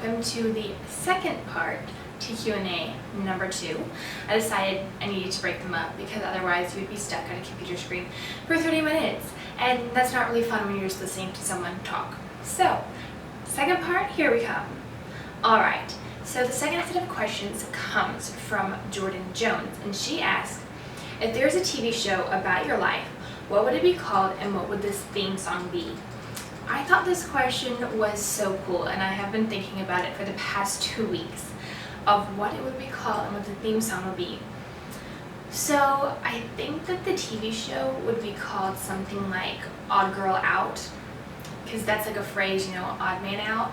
welcome to the second part to Q&A number 2. I decided I needed to break them up because otherwise you would be stuck on a computer screen for 30 minutes, and that's not really fun when you're just listening to someone talk. So, second part, here we come. Alright, so the second set of questions comes from Jordan Jones, and she asked, if there's a TV show about your life, what would it be called and what would this theme song be? I thought this question was so cool, and I have been thinking about it for the past 2 weeks of what it would be called and what the theme song would be. So I think that the TV show would be called something like Odd Girl Out, because that's like a phrase, odd man out,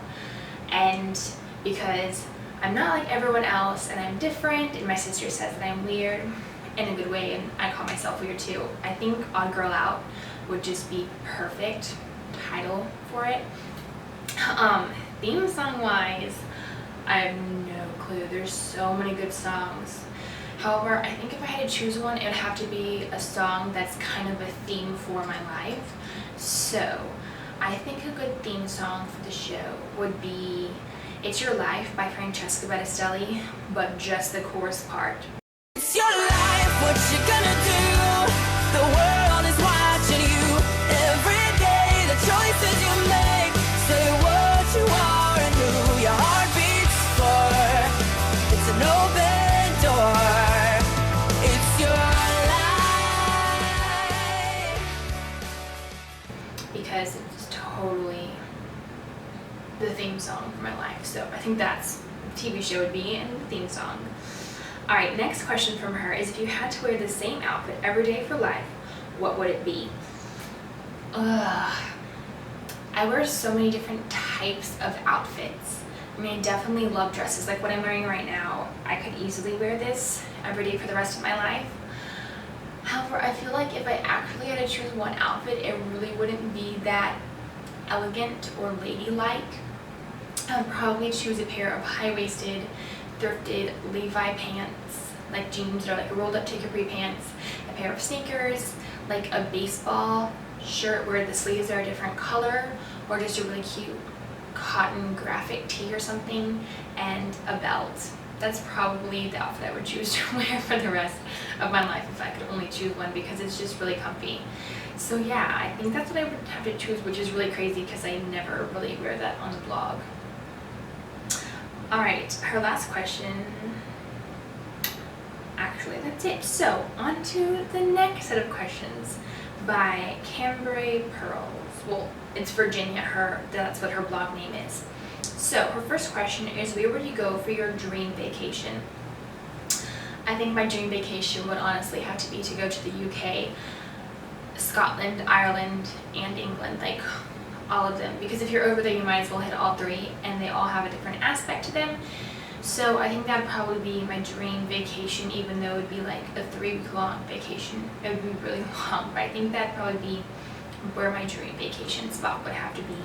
and because I'm not like everyone else and I'm different, and my sister says that I'm weird in a good way, and I call myself weird too. I think Odd Girl Out would just be perfect title for it. Theme song wise, I have no clue. There's so many good songs. However, I think if I had to choose one, it would have to be a song that's kind of a theme for my life. So I think a good theme song for the show would be It's Your Life by Francesca Battistelli, but just the chorus part. It's your life, what you gonna do? The world is watching you every day. The choices you make say what you are and who your heart beats for. It's an open door. It's your life. Because it's totally the theme song for my life. So I think that's what the TV show would be and the theme song. Alright, next question from her is, if you had to wear the same outfit every day for life, what would it be? I wear so many different types of outfits. I mean, I definitely love dresses. Like what I'm wearing right now, I could easily wear this every day for the rest of my life. However, I feel like if I actually had to choose one outfit, it really wouldn't be that elegant or ladylike. I'd probably choose a pair of high-waisted, thrifted Levi pants, like jeans that are like rolled up to capri pants, a pair of sneakers, like a baseball shirt where the sleeves are a different color, or just a really cute cotton graphic tee or something, and a belt. That's probably the outfit I would choose to wear for the rest of my life if I could only choose one, because it's just really comfy. So yeah, I think that's what I would have to choose, which is really crazy because I never really wear that on the blog. Alright, her last question. Actually, that's it. So, on to the next set of questions by Cambrai Pearls. Well, it's Virginia, that's what her blog name is. So, her first question is, where would you go for your dream vacation? I think my dream vacation would honestly have to be to go to the UK, Scotland, Ireland, and England, like all of them, because if you're over there you might as well hit all three, and they all have a different aspect to them. So I think that'd probably be my dream vacation, even though it would be like a 3-week long vacation. It would be really long, but I think that'd probably be where my dream vacation spot would have to be.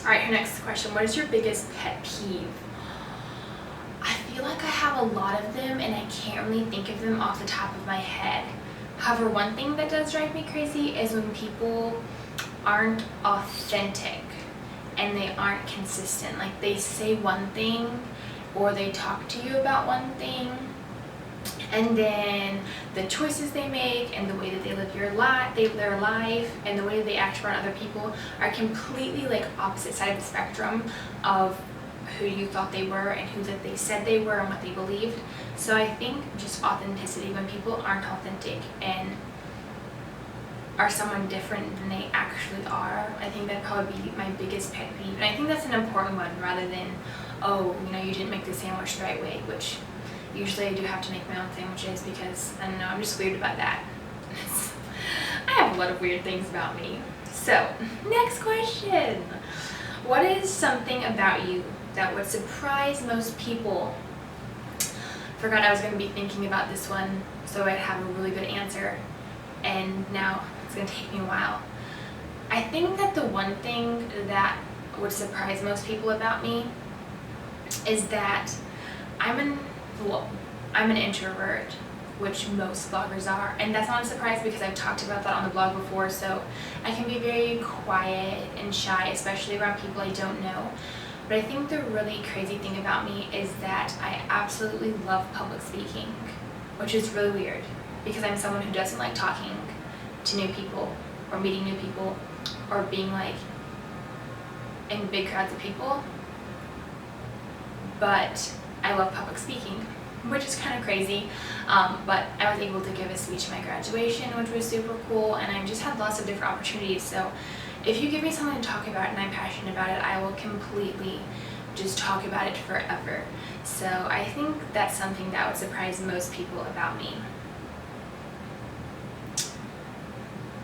Alright, her next question, what is your biggest pet peeve? I feel like I have a lot of them and I can't really think of them off the top of my head. However, one thing that does drive me crazy is when people aren't authentic and they aren't consistent. Like they say one thing or they talk to you about one thing, and then the choices they make and the way that they live their life and the way that they act around other people are completely like opposite side of the spectrum of who you thought they were and who that they said they were and what they believed. So I think just authenticity, when people aren't authentic and are someone different than they actually are, I think that'd probably be my biggest pet peeve. And I think that's an important one, rather than, oh, you didn't make the sandwich the right way, which usually I do have to make my own sandwiches because, I don't know, I'm just weird about that. I have a lot of weird things about me. So, next question. What is something about you that would surprise most people? Forgot I was going to be thinking about this one so I'd have a really good answer, and now it's going to take me a while. I think that the one thing that would surprise most people about me is that I'm an introvert, which most bloggers are, and that's not a surprise because I've talked about that on the blog before. So I can be very quiet and shy, especially around people I don't know. But I think the really crazy thing about me is that I absolutely love public speaking, which is really weird because I'm someone who doesn't like talking to new people or meeting new people or being like in big crowds of people. But I love public speaking, which is kind of crazy. But I was able to give a speech at my graduation, which was super cool, and I've just had lots of different opportunities. So if you give me something to talk about and I'm passionate about it, I will completely just talk about it forever. So I think that's something that would surprise most people about me.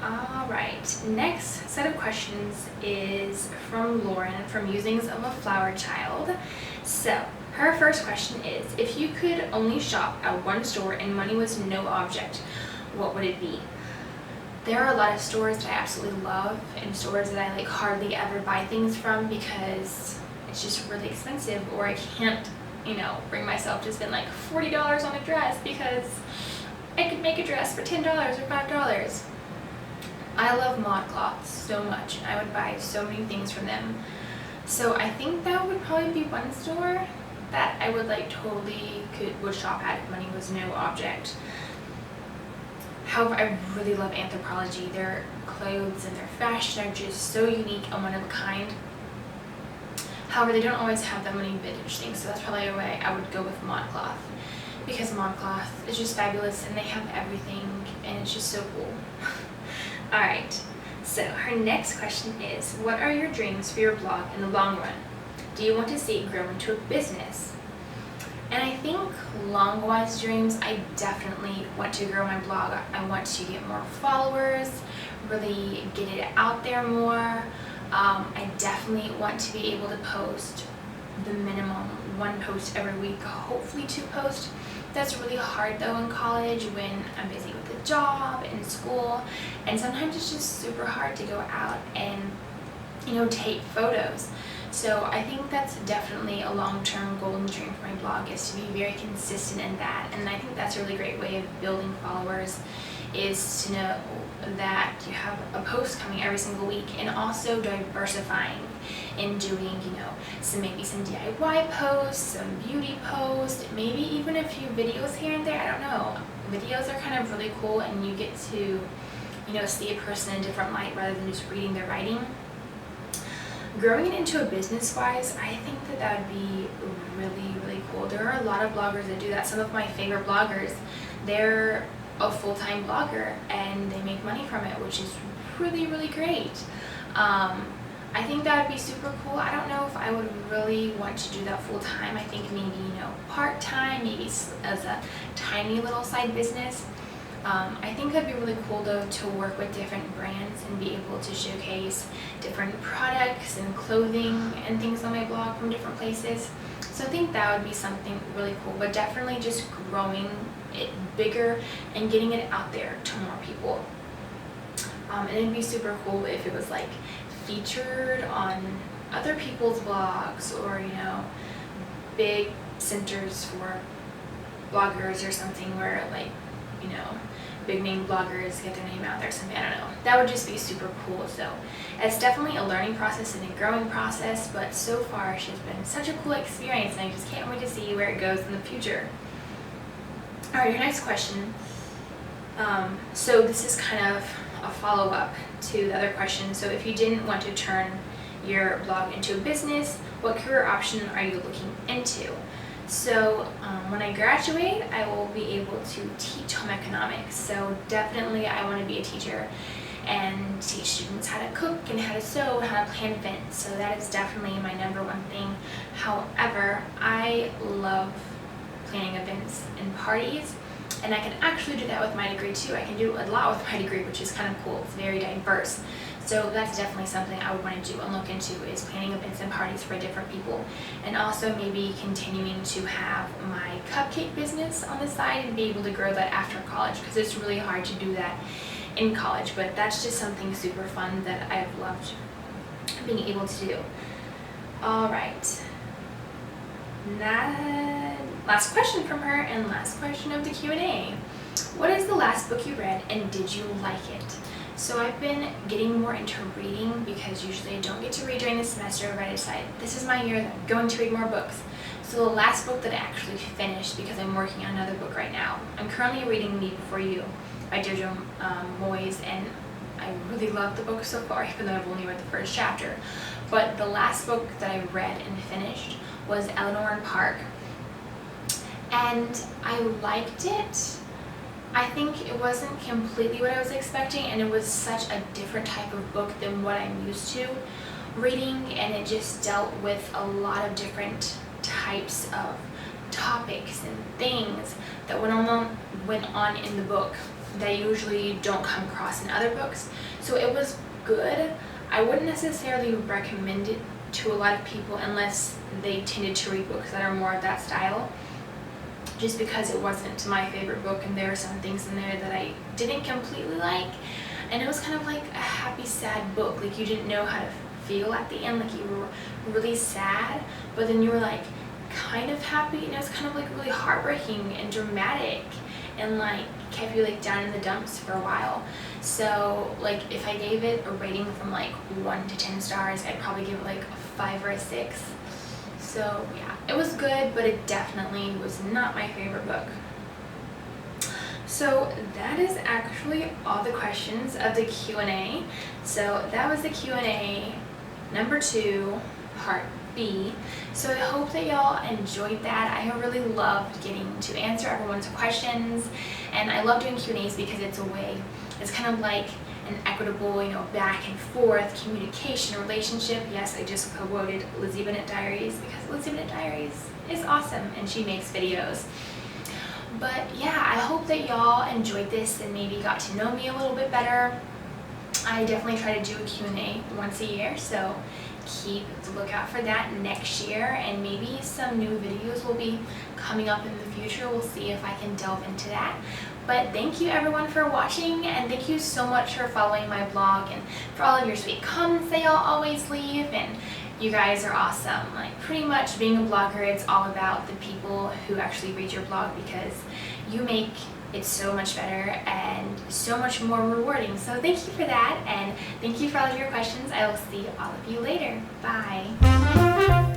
Alright, next set of questions is from Lauren from Musings of a Flower Child. So her first question is, if you could only shop at one store and money was no object, what would it be? There are a lot of stores that I absolutely love and stores that I like hardly ever buy things from because it's just really expensive, or I can't, bring myself to spend like $40 on a dress because I could make a dress for $10 or $5. I love ModCloths so much. I would buy so many things from them. So I think that would probably be one store that I would would shop at if money was no object. However, I really love Anthropologie. Their clothes and their fashion are just so unique and one of a kind. However, they don't always have that many vintage things, so that's probably a way I would go with ModCloth, because ModCloth is just fabulous and they have everything and it's just so cool. Alright, so her next question is, what are your dreams for your blog in the long run? Do you want to see it grow into a business? And I think long-wise dreams, I definitely want to grow my blog. I want to get more followers, really get it out there more. I definitely want to be able to post the minimum one post every week, hopefully 2 posts. That's really hard though in college when I'm busy with the job and school, and sometimes it's just super hard to go out and take photos. So I think that's definitely a long-term goal and dream for my blog, is to be very consistent in that. And I think that's a really great way of building followers, is to know that you have a post coming every single week, and also diversifying in doing, maybe some DIY posts, some beauty posts, maybe even a few videos here and there. I don't know. Videos are kind of really cool, and you get to, see a person in a different light rather than just reading their writing. Growing it into a business-wise, I think that would be really, really cool. There are a lot of bloggers that do that. Some of my favorite bloggers, they're a full-time blogger and they make money from it, which is really, really great. I think that would be super cool. I don't know if I would really want to do that full-time. I think maybe, part-time, maybe as a tiny little side business. I think it'd be really cool though to work with different brands and be able to showcase different products and clothing and things on my blog from different places. So I think that would be something really cool, but definitely just growing it bigger and getting it out there to more people. And it'd be super cool if it was like featured on other people's blogs, or big centers for bloggers or something, where big name bloggers get their name out there, something, I don't know. That would just be super cool. So it's definitely a learning process and a growing process, but so far it's just been such a cool experience, and I just can't wait to see where it goes in the future. Alright, your next question. So this is kind of a follow-up to the other question. So if you didn't want to turn your blog into a business, what career option are you looking into? So when I graduate, I will be able to teach home economics. So definitely I want to be a teacher and teach students how to cook and how to sew, how to plan events. So that is definitely my #1 thing. However, I love planning events and parties, and I can actually do that with my degree too. I can do a lot with my degree, which is kind of cool. It's very diverse. So that's definitely something I would want to do and look into, is planning events and parties for different people. And also maybe continuing to have my cupcake business on the side and be able to grow that after college, because it's really hard to do that in college. But that's just something super fun that I've loved being able to do. Alright. Last question from her, and last question of the Q&A. What is the last book you read, and did you like it? So I've been getting more into reading because usually I don't get to read during the semester, but I decided this is my year that I'm going to read more books. So the last book that I actually finished, because I'm working on another book right now, I'm currently reading Me Before You by Jojo Moyes, and I really love the book so far, even though I've only read the first chapter. But the last book that I read and finished was Eleanor and Park, and I liked it. I think it wasn't completely what I was expecting, and it was such a different type of book than what I'm used to reading, and it just dealt with a lot of different types of topics and things that went on in the book that usually don't come across in other books. So it was good. I wouldn't necessarily recommend it to a lot of people unless they tended to read books that are more of that style, just because it wasn't my favorite book and there are some things in there that I didn't completely like, and it was kind of like a happy sad book. Like you didn't know how to feel at the end, like you were really sad but then you were like kind of happy, and it was kind of like really heartbreaking and dramatic and like kept you like down in the dumps for a while. So like if I gave it a rating from like 1 to 10 stars, I'd probably give it like a 5 or a 6. So yeah, it was good, but it definitely was not my favorite book. So that is actually all the questions of the Q&A. So that was the Q&A number 2, part B. So I hope that y'all enjoyed that. I really loved getting to answer everyone's questions, and I love doing Q&As because it's a way, it's kind of like an equitable, back and forth communication relationship. Yes, I just quoted Lizzie Bennet Diaries because Lizzie Bennet Diaries is awesome and she makes videos. But yeah, I hope that y'all enjoyed this and maybe got to know me a little bit better. I definitely try to do a Q&A once a year, so keep the lookout for that next year, and maybe some new videos will be coming up in the future. We'll see if I can delve into that. But thank you everyone for watching, and thank you so much for following my blog and for all of your sweet comments that y'all always leave, and you guys are awesome. Like pretty much being a blogger, it's all about the people who actually read your blog, because you make it so much better and so much more rewarding. So thank you for that, and thank you for all of your questions. I will see all of you later. Bye.